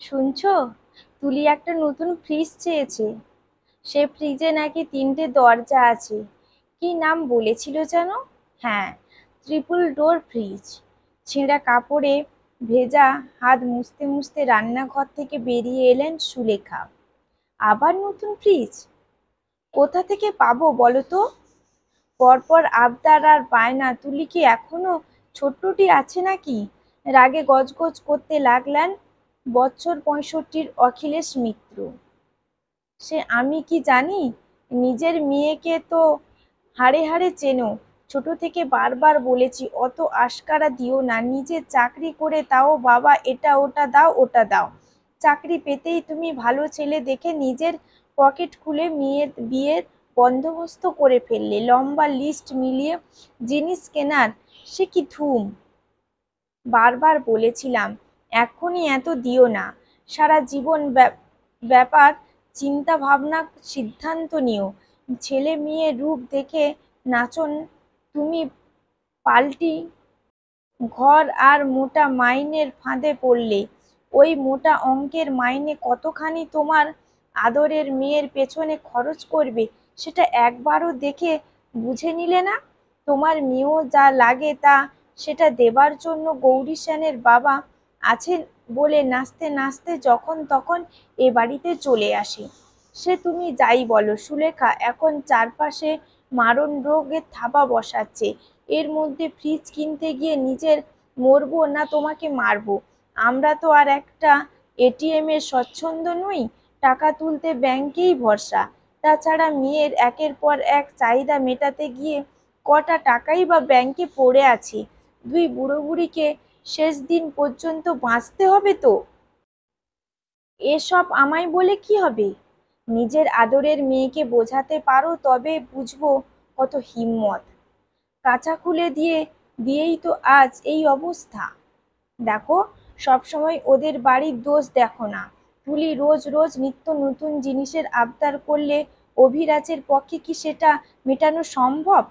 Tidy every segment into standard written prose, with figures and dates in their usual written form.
শুনছো? তুলি একটা নতুন ফ্রিজ চেয়েছে। সে ফ্রিজে নাকি 3টে দরজা আছে। কি নাম বলেছিল যেন? হ্যাঁ, ট্রিপল ডোর ফ্রিজ। ছেঁড়া কাপড়ে ভেজা হাত মুছতে মুছতে রান্নাঘর থেকে বেরিয়ে এলেন সুলেখা। আবার নতুন ফ্রিজ? কোথা থেকে পাবো বলো তো? পরপর আবদার আর বায়না। তুলি কি এখনো ছোট্টটি আছে নাকি? রাগে গজগজ করতে লাগলেন বছর 65-র অখিলেশ মিত্র। সে আমি কি জানি? নিজের মেয়েকে তো হাড়ে হাড়ে চেনো। ছোট থেকে বারবার বলেছি অত আশকারা দিও না। নিজের চাকরি করে তাও বাবা এটা ওটা দাও ওটা দাও। চাকরি পেতেই তুমি ভালো ছেলে দেখে নিজের পকেট খুলে মেয়ের বিয়ের বন্দোবস্ত করে ফেললে। লম্বা লিস্ট মিলিয়ে জিনিস কেনার সে কি ধুম! বারবার বলেছিলাম এখনই এত দিও না। সারা জীবন ব্যাপার চিন্তা ভাবনা সিদ্ধান্ত নিও। ছেলে মেয়ের রূপ দেখে নাচন তুমি। পাল্টি ঘর আর মোটা মাইনের ফাঁদে পড়লে। ওই মোটা অঙ্কের মাইনে কতখানি তোমার আদরের মেয়ের পেছনে খরচ করবে সেটা একবারও দেখে বুঝে নিলে না? তোমার মেয়েও যা লাগে তা সেটা দেবার জন্য গৌরী সেনের বাবা আছেন বলে নাচতে নাচতে যখন তখন এ বাড়িতে চলে আসে। সে তুমি যাই বলো সুলেখা এখন চারপাশে মারণ রোগের থাবা বসাচ্ছে। এর মধ্যে ফ্রিজ কিনতে গিয়ে নিজের মরবো না তোমাকে মারবো? আমরা তো আর একটা এটিএম এর স্বচ্ছন্দ নই, টাকা তুলতে ব্যাংকেই ভরসা। তাছাড়া মেয়ের একের পর এক চাহিদা মেটাতে গিয়ে কটা টাকাই বা ব্যাংকে পড়ে আছে। দুই বুড়ো বুড়িকে শেষ দিন পর্যন্ত বাঁচতে হবে তো। এসব আমায় বলে কি হবে? নিজের আদরের মেয়েকে বোঝাতে পারো তবে বুঝবো কত হিম্মত। কাঁচা খুলে দিয়েই তো আজ এই অবস্থা। দেখো, সবসময় ওদের বাড়ির দোষ দেখো না। তুলি রোজ রোজ নিত্য নতুন জিনিসের আবদার করলে অভিরাজের পক্ষে কি সেটা মেটানো সম্ভব?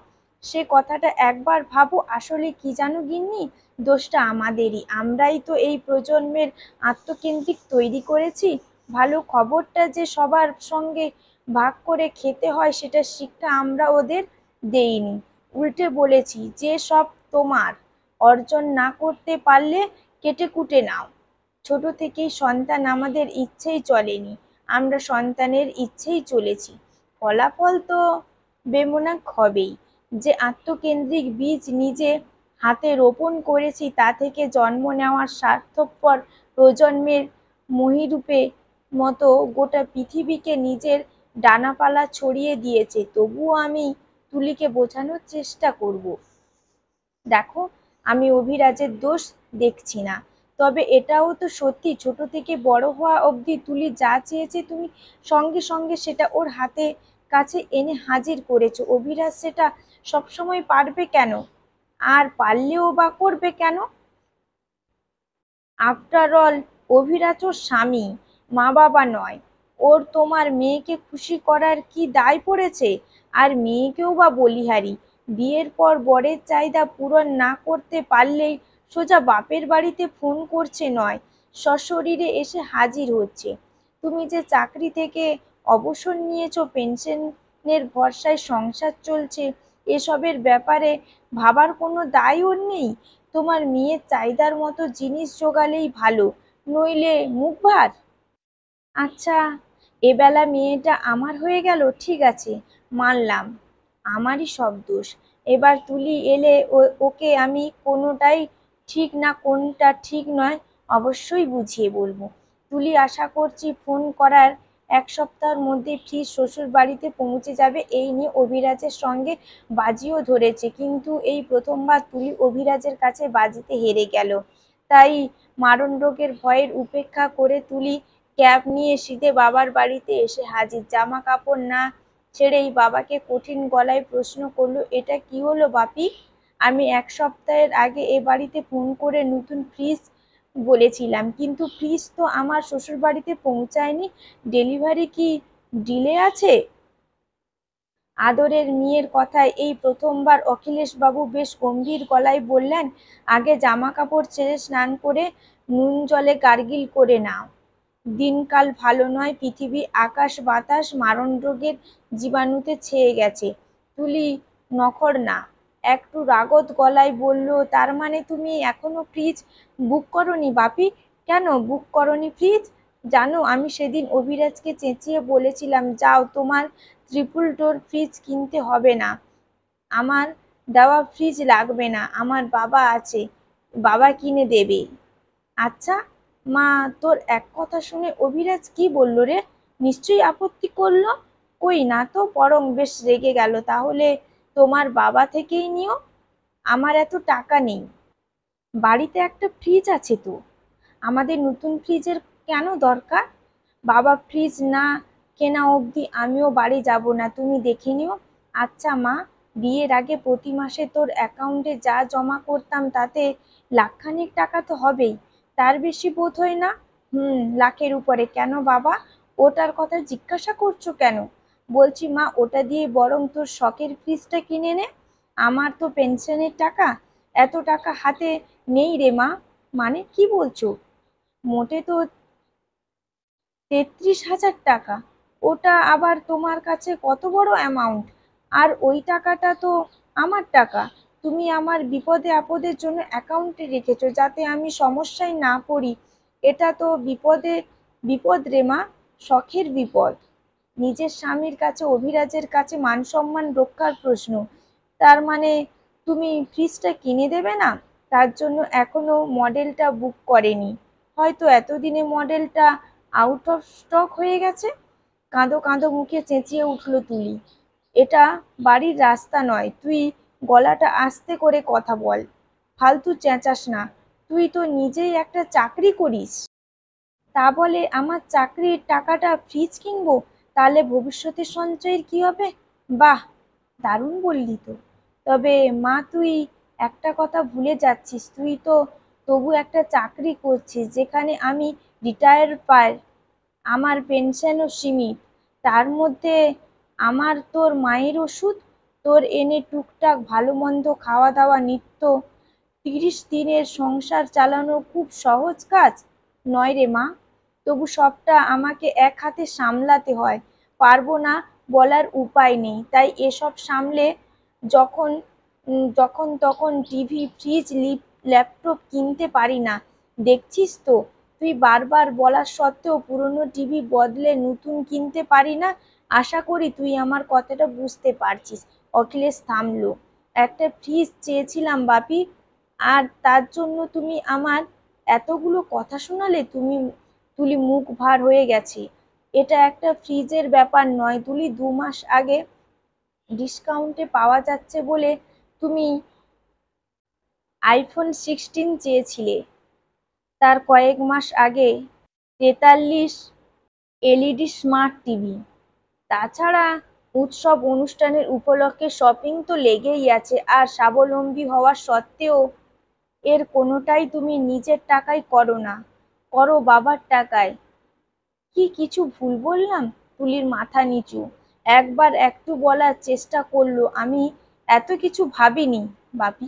সে কথাটা একবার ভাবো। আসলে কি জানো গিন্নি, দোষটা আমাদেরই। আমরাই তো এই প্রজন্মের আত্মকেন্দ্রিক তৈরি করেছি। ভালো খবরটা যে সবার সঙ্গে ভাগ করে খেতে হয় সেটা শিক্ষা আমরা ওদের দেইনি। উল্টে বলেছি যে সব তোমার, অর্জন না করতে পারলে কেটেকুটে নাও। ছোট থেকেই সন্তান আমাদের ইচ্ছেই চলেনি, আমরা সন্তানের ইচ্ছেই চলেছি। ফলাফল তো বেমনাক হবেই। যে আত্মকেন্দ্রিক বীজ নিজে হাতে রোপণ করেছি তা থেকে জন্ম নেওয়ার স্বার্থপর প্রজন্মের মহিরূপে মতো গোটা পৃথিবীকে নিজের ডানাপালা ছড়িয়ে দিয়েছে। তবুও আমি তুলিকে বোঝানোর চেষ্টা করব। দেখো, আমি অভিরাজের দোষ দেখছি না, তবে এটাও তো সত্যি ছোট থেকে বড় হওয়া অবধি তুলি যা চেয়েছে তুমি সঙ্গে সঙ্গে সেটা ওর হাতে কাছে এনে হাজির করেছো। অভিরাজ সেটা সবসময় পারবে কেন? আর পারলেও বা করবে কেন? আফটার অল অভিরাজ ওর স্বামী, মা বাবা নয়। ওর তোমার মেয়েকে খুশি করার কি দায় পড়েছে? আর মেয়েকেও বা বলিহারি। বিয়ের পর বরের চাহিদা পূরণ না করতে পারলেই সোজা বাপের বাড়িতে ফোন করছে নয়, সশরীরে এসে হাজির হচ্ছে। তুমি যে চাকরি থেকে অবসর নিয়েছো, পেনশনের ভরসায় সংসার চলছে, এসবের ব্যাপারে ভাবার কোনো দায় ওর নেই? তোমার মেয়ের চাহিদার মতো জিনিস জোগালেই ভালো, নইলে মুখ ভার। আচ্ছা, এবেলা মেয়েটা আমার হয়ে গেল, ঠিক আছে, মানলাম আমারই সব দোষ। এবার তুলি এলে ওকে আমি কোনোটাই ঠিক না কোনটা ঠিক নয় অবশ্যই বুঝিয়ে বলবো। তুলি আশা করছি ফোন করার 1 সপ্তাহের মধ্যে ফ্রিজ শ্বশুর বাড়িতে পৌঁছে যাবে। এই নিয়ে অভিরাজের সঙ্গে বাজিও ধরেছে, কিন্তু এই প্রথমবার তুলি অভিরাজের কাছে বাজিতে হেরে গেল। তাই মারণ রোগের ভয়ের উপেক্ষা করে তুলি ক্যাব নিয়ে শীতে বাবার বাড়িতে এসে হাজির। জামা কাপড় না ছেড়েই বাবাকে কঠিন গলায় প্রশ্ন করলো, এটা কি হলো বাপি? আমি 1 সপ্তাহের আগে এ বাড়িতে ফোন করে নতুন ফ্রিজ বলেছিলাম, কিন্তু ফ্রিজ তো আমার শ্বশুর বাড়িতে পৌঁছায়নি। ডেলিভারি কি ডিলে আছে? আদরের মেয়ের কথায় এই প্রথমবার অখিলেশবাবু বেশ গম্ভীর গলায় বললেন, আগে জামা কাপড় ছেড়ে স্নান করে নুন জলে গার্গিল করে নাও। দিনকাল ভালো নয়, পৃথিবী আকাশ বাতাস মারণ রোগের জীবাণুতে ছেয়ে গেছে। তুলি নখর না, একটু রাগত গলায় বলল, তার মানে তুমি এখনো ফ্রিজ বুক করনি বাপি? কেন বুক করনি ফ্রিজ? জানো, আমি সেদিন অভিরাজকে চেঁচিয়ে বলেছিলাম, যাও, তোমার ট্রিপল ডোর ফ্রিজ কিনতে হবে না, আমার দেওয়া ফ্রিজ লাগবে না, আমার বাবা আছে, বাবা কিনে দেবে। আচ্ছা মা, তোর এক কথা শুনে অভিরাজ কি বলল রে? নিশ্চয়ই আপত্তি করলো? কই না তো, বরং বেশ রেগে গেল। তাহলে তোমার বাবা থেকেই নিও, আমার এত টাকা নেই। বাড়িতে একটা ফ্রিজ আছে তো, আমাদের নতুন ফ্রিজের কেন দরকার? বাবা ফ্রিজ না কেনা অবধি আমিও বাড়ি যাব না, তুমি দেখে নিও। আচ্ছা মা, বিয়ের আগে প্রতি মাসে তোর অ্যাকাউন্টে যা জমা করতাম তাতে লাখখানেক টাকা তো হবেই, তার বেশি বোধ হয় না? লাখের উপরে। কেন বাবা, ওটার কথা জিজ্ঞাসা করছো কেন? বলছি মা, ওটা দিয়ে বরং তোর শখের ফ্রিজটা কিনে নে। আমার তো পেনশনের টাকা, এত টাকা হাতে নেই রে মা। মানে কি বলছো? মোটে তো 33,000 টাকা? ওটা আবার তোমার কাছে কত বড় অ্যামাউন্ট? আর ওই টাকাটা তো আমার টাকা, তুমি আমার বিপদে আপদের জন্য অ্যাকাউন্টে রেখেছো যাতে আমি সমস্যায় না পড়ি। এটা তো বিপদে বিপদ রে মা, শখের বিপদ। নিজের স্বামীর কাছে অভিরাজের কাছে মান সম্মান রক্ষার প্রশ্ন। তার মানে তুমি ফ্রিজটা কিনে দেবে না? তার জন্য এখনো মডেলটা বুক করেনি, হয়তো এতদিনে মডেলটা আউট অফ স্টক হয়ে গেছে। কাঁদো কাঁদো মুখে চেঁচিয়ে উঠল তুলি, এটা বাড়ির রাস্তা নয়, তুই গলাটা আস্তে করে কথা বল, ফালতু চেঁচাস না। তুই তো নিজেই একটা চাকরি করিস, তা বলে আমার চাকরির টাকাটা ফ্রিজ কিনবো? তাহলে ভবিষ্যতের সঞ্চয়ের কি হবে? বাহ, দারুণ বললি তো। তবে মা, তুই একটা কথা ভুলে যাচ্ছিস, তুই তো তবু একটা চাকরি করছিস যেখানে আমি রিটায়ার পাই, আমার পেনশনও সীমিত, তার মধ্যে আমার তোর মায়ের ওষুধ, তোর এনে টুকটাক ভালো মন্দ খাওয়া দাওয়া নিত্য, 30 দিনের সংসার চালানো খুব সহজ কাজ নয় রে মা। তবু সবটা আমাকে এক হাতে সামলাতে হয়, পারবো না বলার উপায় নেই, তাই এসব সামলে যখন যখন তখন টিভি ফ্রিজ ল্যাপটপ কিনতে পারি না। দেখছিস তো, তুই বারবার বলার সত্ত্বেও পুরনো টিভি বদলে নতুন কিনতে পারি না। আশা করি তুই আমার কথাটা বুঝতে পারছিস। অখিলেশ থামলো। একটা ফ্রিজ চেয়েছিলাম বাপি, আর তার জন্য তুমি আমার এতগুলো কথা শোনালে? তুলি মুখ ভার হয়ে গেছে। এটা একটা ফ্রিজের ব্যাপার নয় তুলি, 2 মাস আগে ডিসকাউন্টে পাওয়া যাচ্ছে বলে তুমি iPhone 16 চেয়েছিলে, তার কয়েক মাস আগে 43 এলইডি স্মার্ট টিভি। তাছাড়া উৎসব অনুষ্ঠানের উপলক্ষে শপিং তো লেগেই আছে, আর স্বাবলম্বী হওয়া সত্ত্বেও এর কোনোটাই তুমি নিজের টাকায় করো না, করো বাবার টাকায়। কি কিছু ভুল বললাম? তুলির মাথা নিচু, একবার একটু বলার চেষ্টা করলো, আমি এত কিছু ভাবিনি বাপি।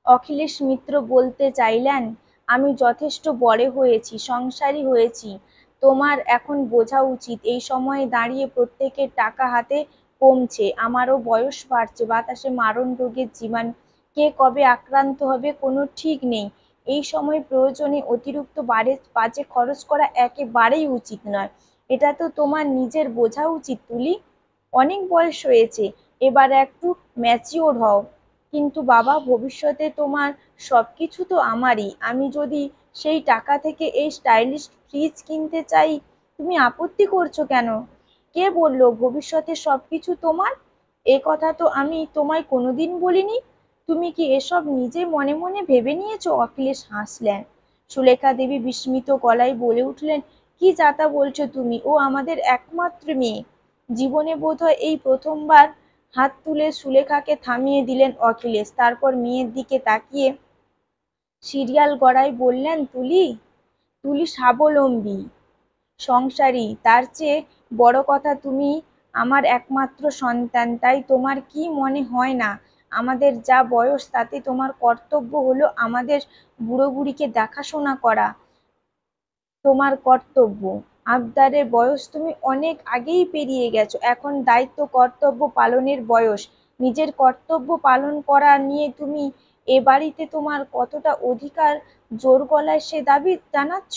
অখিলেশ মিত্র বলতে চাইলেন, আমি যথেষ্ট বড় হয়েছি, সংসারী হয়েছি, তোমার এখন বোঝা উচিত এই সময়ে দাঁড়িয়ে প্রত্যেকের টাকা হাতে কমছে, আমারও বয়স বাড়ছে, বাতাসে মারণ রোগের জীবাণু, কে কবে আক্রান্ত হবে কোনো ঠিক নেই। এই সময় প্রয়োজনে অতিরিক্ত বাজে খরচ করা একেবারেই উচিত নয়। এটা তো তোমার নিজের বোঝা উচিত তুলি, অনেক বয়স হয়েছে, এবার একটু ম্যাচিওর হও। কিন্তু বাবা, ভবিষ্যতে তোমার সবকিছু তো আমারই, আমি যদি সেই টাকা থেকে এই স্টাইলিশ ফ্রিজ কিনতে চাই, তুমি আপত্তি করছো কেন? কে বললো ভবিষ্যতে সবকিছু তোমার? এ কথা তো আমি তোমায় কোনোদিন বলিনি। তুমি কি এসব নিজে মনে মনে ভেবে নিয়েছো? অখিলেশ হাসলেন। সুলেখা দেবী বিস্মিত গলায় বলে উঠলেন, কি যাতা বলছো তুমি? ও আমাদের একমাত্র মেয়ে। জীবনে বোধহয় এই প্রথমবার হাত তুলে সুলেখাকে থামিয়ে দিলেন অখিলেশ, তারপর মেয়ের দিকে তাকিয়ে সিরিয়াল গড়ায় বললেন, তুলি, তুলি স্বাবলম্বী, সংসারী, তার চেয়ে বড় কথা তুমি আমার একমাত্র সন্তান, তাই তোমার কি মনে হয় না আমাদের যা বয়স তাতে তোমার কর্তব্য হলো আমাদের বুড়ো বুড়িকে দেখাশোনা করা? তোমার কর্তব্য। আবদারের বয়স তুমি অনেক আগেই পেরিয়ে গেছো, এখন দায়িত্ব কর্তব্য পালনের বয়স। নিজের কর্তব্য পালন করা নিয়ে তুমি এ বাড়িতে তোমার কতটা অধিকার জোর গলায় সে দাবি জানাচ্ছ।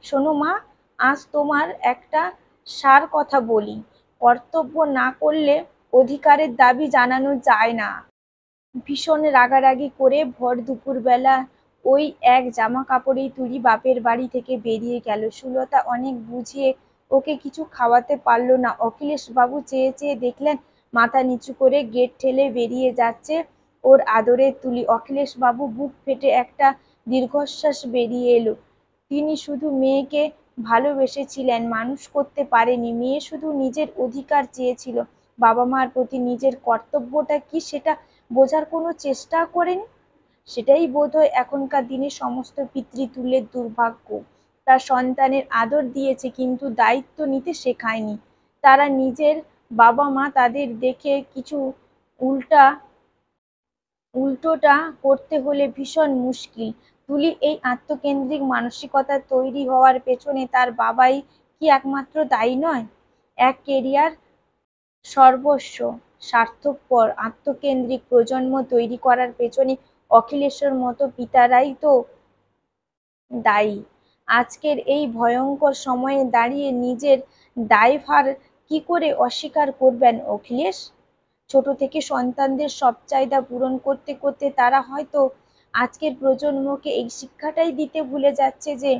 শোনো মা, আজ তোমার একটা সার কথা বলি, কর্তব্য না করলে অধিকারের দাবি জানানো যায় না। ভীষণ রাগারাগি করে ভর দুপুরবেলা ওই এক জামা কাপড়েই তুলি বাপের বাড়ি থেকে বেরিয়ে গেল। সুলতা অনেক বুঝিয়ে ওকে কিছু খাওয়াতে পারল না। অখিলেশ বাবু চেয়ে চেয়ে দেখলেন মাথা নিচু করে গেট ঠেলে বেরিয়ে যাচ্ছে ওর আদরের তুলি। অখিলেশ বাবু বুক ফেটে একটা দীর্ঘশ্বাস বেরিয়ে এলো। তিনি শুধু মেয়েকে ভালোবেসেছিলেন, মানুষ করতে পারেনি। মেয়ে শুধু নিজের অধিকার চেয়েছিল, বাবা মার প্রতি নিজের কর্তব্যটা কি সেটা বোঝার কোনো চেষ্টা করেনি। সেটাই বোধহয় এখনকার দিনে সমস্ত পিতৃতুল্যের দুর্ভাগ্য। তার সন্তানের আদর দিয়েছে কিন্তু দায়িত্ব নিতে শেখায়নি। তারা নিজের বাবা মা, তাদের দেখে কিছু উল্টা উল্টোটা করতে হলে ভীষণ মুশকিল। তুলি এই আত্মকেন্দ্রিক মানসিকতা তৈরি হওয়ার পেছনে তার বাবাই কি একমাত্র দায়ী নয়? এক কেরিয়ার সর্বস্ব স্বার্থপর আত্মকেন্দ্রিক প্রজন্ম তৈরি করার পেছনে অখিলেশের মতো পিতারাই তো দায়ী। আজকের এই ভয়ঙ্কর সময়ে দাঁড়িয়ে নিজের দায়ভার কি করে অস্বীকার করবেন অখিলেশ? ছোট থেকে সন্তানদের সব চাহিদা পূরণ করতে করতে তারা হয়তো আজকের প্রজন্মকে এই শিক্ষাটাই দিতে ভুলে যাচ্ছে যে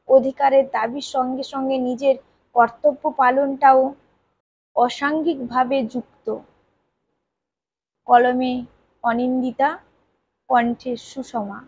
অধিকারের দাবির সঙ্গে সঙ্গে নিজের কর্তব্য পালনটাও অসাঙ্গিকভাবে যুক্ত। কলমে অনিন্দিতা, কণ্ঠে সুষমা।